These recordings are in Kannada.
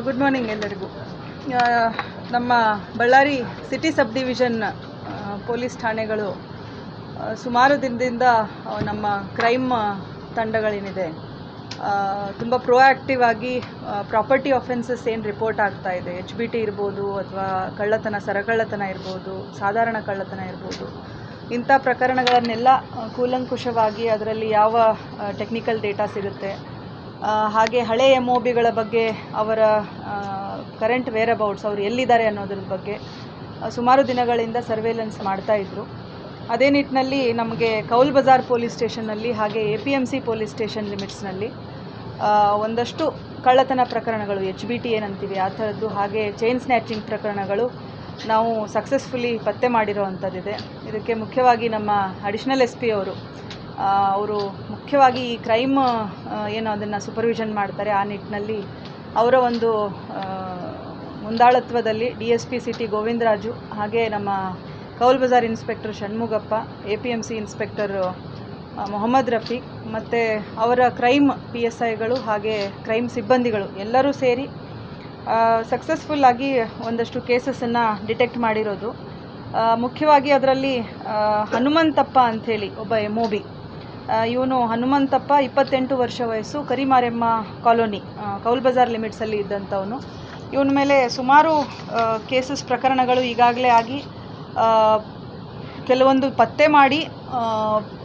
ಗುಡ್ ಮಾರ್ನಿಂಗ್ ಎಲ್ಲರಿಗೂ. ನಮ್ಮ Ballari city sub division police ಠಾಣೆಗಳು ಸುಮಾರು ದಿನದಿಂದ ನಮ್ಮ ಕ್ರೈಮ್ ತಂಡಗಳೇನಿದೆ ತುಂಬ ಪ್ರೋಆ್ಯಕ್ಟಿವ್ ಆಗಿ ಪ್ರಾಪರ್ಟಿ ಆಫೆನ್ಸಸ್ ಏನು ರಿಪೋರ್ಟ್ ಆಗ್ತಾ ಇದೆ, HBT ಇರ್ಬೋದು ಅಥವಾ ಕಳ್ಳತನ, ಸರಕಳ್ಳತನ ಇರ್ಬೋದು, ಸಾಧಾರಣ ಕಳ್ಳತನ ಇರ್ಬೋದು, ಇಂಥ ಪ್ರಕರಣಗಳನ್ನೆಲ್ಲ ಕೂಲಂಕುಷವಾಗಿ ಅದರಲ್ಲಿ ಯಾವ ಟೆಕ್ನಿಕಲ್ ಡೇಟಾ ಸಿಗುತ್ತೆ, ಹಾಗೆ ಹಳೆ MOBಗಳ ಬಗ್ಗೆ, ಅವರ ಕರೆಂಟ್ ವೇರಬೌಟ್ಸ್, ಅವರು ಎಲ್ಲಿದ್ದಾರೆ ಅನ್ನೋದ್ರ ಬಗ್ಗೆ ಸುಮಾರು ದಿನಗಳಿಂದ ಸರ್ವೇಲೆನ್ಸ್ ಮಾಡ್ತಾಯಿದ್ರು. ಅದೇ ನಿಟ್ಟಿನಲ್ಲಿ ನಮಗೆ ಕೌಲ್ ಬಜಾರ್ ಪೊಲೀಸ್ ಸ್ಟೇಷನ್ನಲ್ಲಿ ಹಾಗೆ APMC ಪೊಲೀಸ್ ಸ್ಟೇಷನ್ ಲಿಮಿಟ್ಸ್ನಲ್ಲಿ ಒಂದಷ್ಟು ಕಳ್ಳತನ ಪ್ರಕರಣಗಳು, HBT ಏನಂತೀವಿ ಆ ಥರದ್ದು, ಹಾಗೆ ಚೈನ್ ಸ್ನ್ಯಾಚಿಂಗ್ ಪ್ರಕರಣಗಳು ನಾವು ಸಕ್ಸಸ್ಫುಲಿ ಪತ್ತೆ ಮಾಡಿರೋ ಅಂಥದ್ದಿದೆ. ಇದಕ್ಕೆ ಮುಖ್ಯವಾಗಿ ನಮ್ಮ ಅಡಿಷನಲ್ SP ಅವರು ಮುಖ್ಯವಾಗಿ ಈ ಕ್ರೈಮ್ ಏನು ಅದನ್ನು ಸೂಪರ್ವಿಷನ್ ಮಾಡ್ತಾರೆ, ಆ ನಿಟ್ಟಿನಲ್ಲಿ ಅವರ ಒಂದು ಮುಂದಾಳತ್ವದಲ್ಲಿ DSP ಸಿಟಿ ಗೋವಿಂದರಾಜು, ಹಾಗೆ ನಮ್ಮ Cowl Bazaar inspector Shanmugappa, APMC inspector Mohammed Rafiq ಮತ್ತು ಅವರ ಕ್ರೈಮ್ PSIಗಳು ಹಾಗೆ ಕ್ರೈಮ್ ಸಿಬ್ಬಂದಿಗಳು ಎಲ್ಲರೂ ಸೇರಿ ಸಕ್ಸಸ್ಫುಲ್ಲಾಗಿ ಒಂದಷ್ಟು ಕೇಸಸನ್ನು ಡಿಟೆಕ್ಟ್ ಮಾಡಿರೋದು. ಮುಖ್ಯವಾಗಿ ಅದರಲ್ಲಿ ಹನುಮಂತಪ್ಪ ಅಂಥೇಳಿ ಒಬ್ಬ MOB, ಇವನು ಹನುಮಂತಪ್ಪ 28 ವರ್ಷ ವಯಸ್ಸು, ಕರಿಮಾರೆಮ್ಮ ಕಾಲೋನಿ ಕೌಲ್ ಬಜಾರ್ ಲಿಮಿಟ್ಸಲ್ಲಿ ಇದ್ದಂಥವನು. ಇವನ ಮೇಲೆ ಸುಮಾರು ಕೇಸಸ್ ಪ್ರಕರಣಗಳು ಈಗಾಗಲೇ ಆಗಿ ಕೆಲವೊಂದು ಪತ್ತೆ ಮಾಡಿ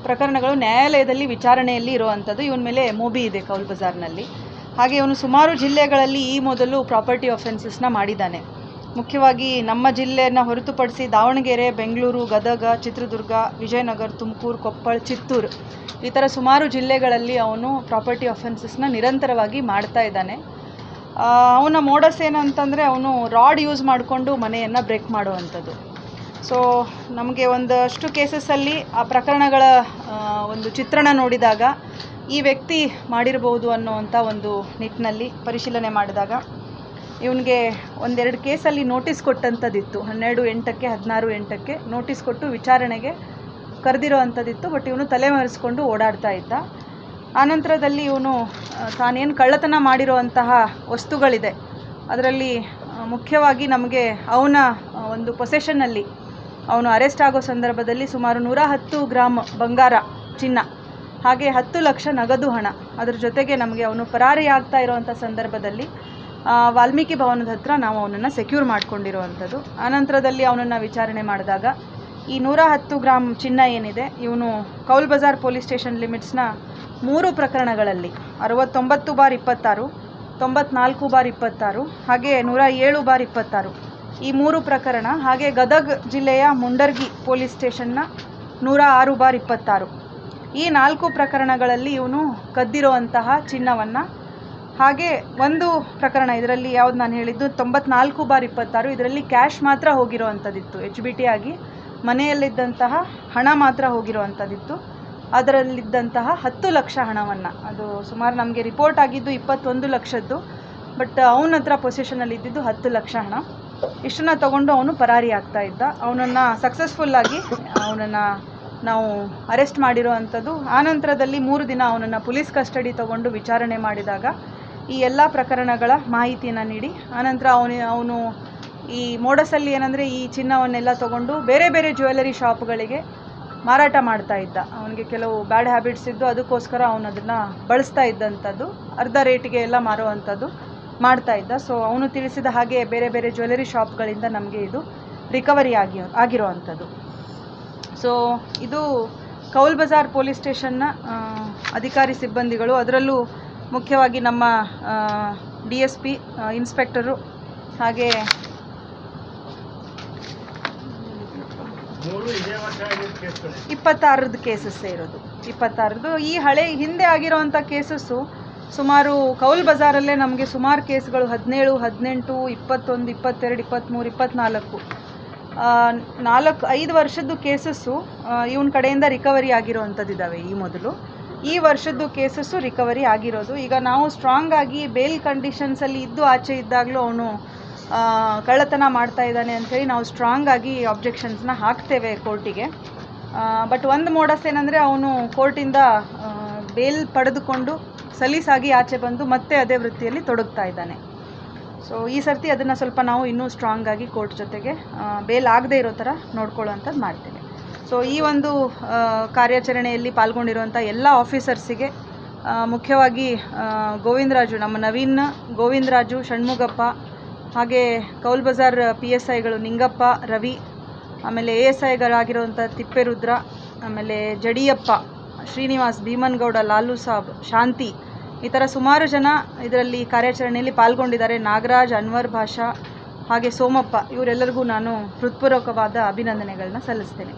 ಪ್ರಕರಣಗಳು ನ್ಯಾಯಾಲಯದಲ್ಲಿ ವಿಚಾರಣೆಯಲ್ಲಿ ಇರುವಂಥದ್ದು. ಇವನ ಮೇಲೆ MOB ಇದೆ ಕೌಲ್ ಬಜಾರ್ನಲ್ಲಿ. ಹಾಗೆ ಇವನು ಸುಮಾರು ಜಿಲ್ಲೆಗಳಲ್ಲಿ ಈ ಮೊದಲು ಪ್ರಾಪರ್ಟಿ ಆಫೆನ್ಸಸ್ನ ಮಾಡಿದ್ದಾನೆ. ಮುಖ್ಯವಾಗಿ ನಮ್ಮ ಜಿಲ್ಲೆಯನ್ನು ಹೊರತುಪಡಿಸಿ ದಾವಣಗೆರೆ, ಬೆಂಗಳೂರು, ಗದಗ, ಚಿತ್ರದುರ್ಗ, ವಿಜಯನಗರ, ತುಮಕೂರು, ಕೊಪ್ಪಳ, ಚಿತ್ತೂರು ಈ ಥರ ಸುಮಾರು ಜಿಲ್ಲೆಗಳಲ್ಲಿ ಅವನು ಪ್ರಾಪರ್ಟಿ ಆಫೆನ್ಸಸ್ನ ನಿರಂತರವಾಗಿ ಮಾಡ್ತಾ ಇದ್ದಾನೆ. ಅವನ ಮೋಡಸ್ ಏನಂತಂದರೆ ಅವನು ರಾಡ್ ಯೂಸ್ ಮಾಡಿಕೊಂಡು ಮನೆಯನ್ನು ಬ್ರೇಕ್ ಮಾಡುವಂಥದ್ದು. ಸೊ ನಮಗೆ ಒಂದಷ್ಟು ಕೇಸಸ್ಸಲ್ಲಿ ಆ ಪ್ರಕರಣಗಳ ಒಂದು ಚಿತ್ರಣ ನೋಡಿದಾಗ ಈ ವ್ಯಕ್ತಿ ಮಾಡಿರ್ಬೋದು ಅನ್ನೋವಂಥ ಒಂದು ನಿಟ್ಟಿನಲ್ಲಿ ಪರಿಶೀಲನೆ ಮಾಡಿದಾಗ ಇವನಿಗೆ ಒಂದೆರಡು ಕೇಸಲ್ಲಿ ನೋಟಿಸ್ ಕೊಟ್ಟಂಥದ್ದಿತ್ತು. 12/8ಕ್ಕೆ 16/8ಕ್ಕೆ ನೋಟಿಸ್ ಕೊಟ್ಟು ವಿಚಾರಣೆಗೆ ಕರೆದಿರೋ ಅಂಥದ್ದಿತ್ತು. ಬಟ್ ಇವನು ತಲೆಮರೆಸ್ಕೊಂಡು ಓಡಾಡ್ತಾ ಇದ್ದ. ಆನಂತರದಲ್ಲಿ ಇವನು ತಾನೇನು ಕಳ್ಳತನ ಮಾಡಿರೋವಂತಹ ವಸ್ತುಗಳಿದೆ ಅದರಲ್ಲಿ ಮುಖ್ಯವಾಗಿ ನಮಗೆ ಅವನ ಒಂದು ಪೊಸೆಷನ್ನಲ್ಲಿ ಅವನು ಅರೆಸ್ಟ್ ಆಗೋ ಸಂದರ್ಭದಲ್ಲಿ ಸುಮಾರು 110 ಗ್ರಾಮ್ ಬಂಗಾರ, ಚಿನ್ನ, ಹಾಗೆ 10 ಲಕ್ಷ ನಗದು ಹಣ, ಅದ್ರ ಜೊತೆಗೆ ನಮಗೆ ಅವನು ಪರಾರಿ ಆಗ್ತಾ ಇರೋವಂಥ ಸಂದರ್ಭದಲ್ಲಿ ವಾಲ್ಮೀಕಿ ಭವನದ ಹತ್ರ ನಾವು ಅವನನ್ನು ಸೆಕ್ಯೂರ್ ಮಾಡ್ಕೊಂಡಿರೋವಂಥದ್ದು. ಆನಂತರದಲ್ಲಿ ಅವನನ್ನು ವಿಚಾರಣೆ ಮಾಡಿದಾಗ ಈ 110 ಗ್ರಾಮ್ ಚಿನ್ನ ಏನಿದೆ ಇವನು ಕೌಲ್ ಬಜಾರ್ ಪೊಲೀಸ್ ಸ್ಟೇಷನ್ ಲಿಮಿಟ್ಸ್ನ 3 ಪ್ರಕರಣಗಳಲ್ಲಿ 69/26, 94/26 ಹಾಗೆ 107/26 ಈ 3 ಪ್ರಕರಣ, ಹಾಗೆ ಗದಗ ಜಿಲ್ಲೆಯ ಮುಂಡರ್ಗಿ ಪೊಲೀಸ್ ಸ್ಟೇಷನ್ನ 106/26 ಈ 4 ಪ್ರಕರಣಗಳಲ್ಲಿ ಇವನು ಕದ್ದಿರುವಂತಹ ಚಿನ್ನವನ್ನು, ಹಾಗೆ ಒಂದು ಪ್ರಕರಣ ಇದರಲ್ಲಿ ಯಾವುದು ನಾನು ಹೇಳಿದ್ದು 94/26 ಇದರಲ್ಲಿ ಕ್ಯಾಶ್ ಮಾತ್ರ ಹೋಗಿರೋವಂಥದ್ದಿತ್ತು, HBT ಆಗಿ ಮನೆಯಲ್ಲಿದ್ದಂತಹ ಹಣ ಮಾತ್ರ ಹೋಗಿರೋವಂಥದ್ದಿತ್ತು. ಅದರಲ್ಲಿದ್ದಂತಹ 10 ಲಕ್ಷ ಹಣವನ್ನು, ಅದು ಸುಮಾರು ನಮಗೆ ರಿಪೋರ್ಟ್ ಆಗಿದ್ದು 21 ಲಕ್ಷದ್ದು, ಬಟ್ ಅವನ ಹತ್ರ ಪೊಸಿಷನಲ್ಲಿ ಇದ್ದಿದ್ದು 10 ಲಕ್ಷ ಹಣ. ಇಷ್ಟನ್ನು ತಗೊಂಡು ಅವನು ಪರಾರಿ ಆಗ್ತಾ ಇದ್ದ. ಅವನನ್ನು ಸಕ್ಸಸ್ಫುಲ್ಲಾಗಿ ಅವನನ್ನು ನಾವು ಅರೆಸ್ಟ್ ಮಾಡಿರೋ ಅಂಥದ್ದು. ಆನಂತರದಲ್ಲಿ 3 ದಿನ ಅವನನ್ನು ಪೊಲೀಸ್ ಕಸ್ಟಡಿ ತಗೊಂಡು ವಿಚಾರಣೆ ಮಾಡಿದಾಗ ಈ ಎಲ್ಲ ಪ್ರಕರಣಗಳ ಮಾಹಿತಿಯನ್ನು ನೀಡಿ, ಆನಂತರ ಅವನು ಈ ಮೋಡಸಲ್ಲಿ ಏನಂದರೆ ಈ ಚಿನ್ನವನ್ನೆಲ್ಲ ತಗೊಂಡು ಬೇರೆ ಬೇರೆ ಜ್ಯುವೆಲರಿ ಶಾಪ್ಗಳಿಗೆ ಮಾರಾಟ ಮಾಡ್ತಾ ಇದ್ದ. ಅವನಿಗೆ ಕೆಲವು ಬ್ಯಾಡ್ ಹ್ಯಾಬಿಟ್ಸ್ ಇದ್ದು, ಅದಕ್ಕೋಸ್ಕರ ಅವನು ಅದನ್ನು ಬಳಸ್ತಾ ಇದ್ದಂಥದ್ದು, ಅರ್ಧ ರೇಟಿಗೆ ಎಲ್ಲ ಮಾರುವಂಥದ್ದು ಮಾಡ್ತಾ ಇದ್ದ. ಸೊ ಅವನು ತಿಳಿಸಿದ ಹಾಗೆ ಬೇರೆ ಬೇರೆ ಜ್ಯುವೆಲರಿ ಶಾಪ್ಗಳಿಂದ ನಮಗೆ ಇದು ರಿಕವರಿ ಆಗಿರೋವಂಥದ್ದು. ಸೊ ಇದು ಕೌಲ್ ಬಜಾರ್ ಪೊಲೀಸ್ ಸ್ಟೇಷನ್ನ ಅಧಿಕಾರಿ ಸಿಬ್ಬಂದಿಗಳು, ಅದರಲ್ಲೂ ಮುಖ್ಯವಾಗಿ ನಮ್ಮ DSP ಇನ್ಸ್ಪೆಕ್ಟರು, ಹಾಗೆ 26 ಕೇಸಸ್ಸೇ ಇರೋದು. 26 ಈ ಹಿಂದೆ ಆಗಿರೋವಂಥ ಕೇಸಸ್ಸು ಸುಮಾರು ಕೌಲ್ ಬಜಾರಲ್ಲೇ ನಮಗೆ ಸುಮಾರು ಕೇಸ್ಗಳು 17, 18, 21, 22, 23, 24 5 ವರ್ಷದ್ದು ಕೇಸಸ್ಸು ಇವನ ಕಡೆಯಿಂದ ರಿಕವರಿ ಆಗಿರೋವಂಥದ್ದಿದ್ದಾವೆ. ಈ ಮೊದಲು ಈ ವರ್ಷದ್ದು ಕೇಸಸ್ಸು ರಿಕವರಿ ಆಗಿರೋದು. ಈಗ ನಾವು ಸ್ಟ್ರಾಂಗ್ ಆಗಿ ಬೇಲ್ ಕಂಡೀಷನ್ಸಲ್ಲಿ ಇದ್ದು ಆಚೆ ಇದ್ದಾಗಲೂ ಅವನು ಕಳ್ಳತನ ಮಾಡ್ತಾ ಇದ್ದಾನೆ ಅಂಥೇಳಿ ನಾವು ಸ್ಟ್ರಾಂಗ್ ಆಗಿ ಆಬ್ಜೆಕ್ಷನ್ಸ್ನ ಹಾಕ್ತೇವೆ ಕೋರ್ಟಿಗೆ. ಬಟ್ ಒಂದು ಮೋಡಸ್ ಏನಂದರೆ ಅವನು ಕೋರ್ಟಿಂದ ಬೇಲ್ ಪಡೆದುಕೊಂಡು ಸಲೀಸಾಗಿ ಆಚೆ ಬಂದು ಮತ್ತೆ ಅದೇ ವೃತ್ತಿಯಲ್ಲಿ ತೊಡಗ್ತಾ ಇದ್ದಾನೆ. ಸೊ ಈ ಸರ್ತಿ ಅದನ್ನು ಸ್ವಲ್ಪ ನಾವು ಇನ್ನೂ ಸ್ಟ್ರಾಂಗಾಗಿ ಕೋರ್ಟ್ ಜೊತೆಗೆ ಬೇಲ್ ಆಗದೇ ಇರೋ ಥರ ನೋಡ್ಕೊಳ್ಳೋವಂಥದ್ದು ಮಾಡ್ತೇವೆ. ಸೊ ಈ ಒಂದು ಕಾರ್ಯಾಚರಣೆಯಲ್ಲಿ ಪಾಲ್ಗೊಂಡಿರುವಂಥ ಎಲ್ಲ ಆಫೀಸರ್ಸಿಗೆ ಮುಖ್ಯವಾಗಿ ಗೋವಿಂದರಾಜು, ನಮ್ಮ ನವೀನ್, ಗೋವಿಂದರಾಜು, ಷಣ್ಮುಗಪ್ಪ, ಹಾಗೆ ಕೌಲ್ ಬಜಾರ್ PSIಗಳು ನಿಂಗಪ್ಪ, ರವಿ, ಆಮೇಲೆ ASIಗಳಾಗಿರುವಂಥ ತಿಪ್ಪೇರುದ್ರ, ಆಮೇಲೆ ಜಡಿಯಪ್ಪ, ಶ್ರೀನಿವಾಸ್, ಭೀಮನ್ಗೌಡ, ಲಾಲು ಸಾಬ್, ಶಾಂತಿ, ಈ ಥರ ಸುಮಾರು ಜನ ಇದರಲ್ಲಿ ಕಾರ್ಯಾಚರಣೆಯಲ್ಲಿ ಪಾಲ್ಗೊಂಡಿದ್ದಾರೆ. ನಾಗರಾಜ್, ಅನ್ವರ್ ಭಾಷಾ, ಹಾಗೆ ಸೋಮಪ್ಪ, ಇವರೆಲ್ಲರಿಗೂ ನಾನು ಹೃತ್ಪೂರ್ವಕವಾದ ಅಭಿನಂದನೆಗಳನ್ನ ಸಲ್ಲಿಸ್ತೇನೆ.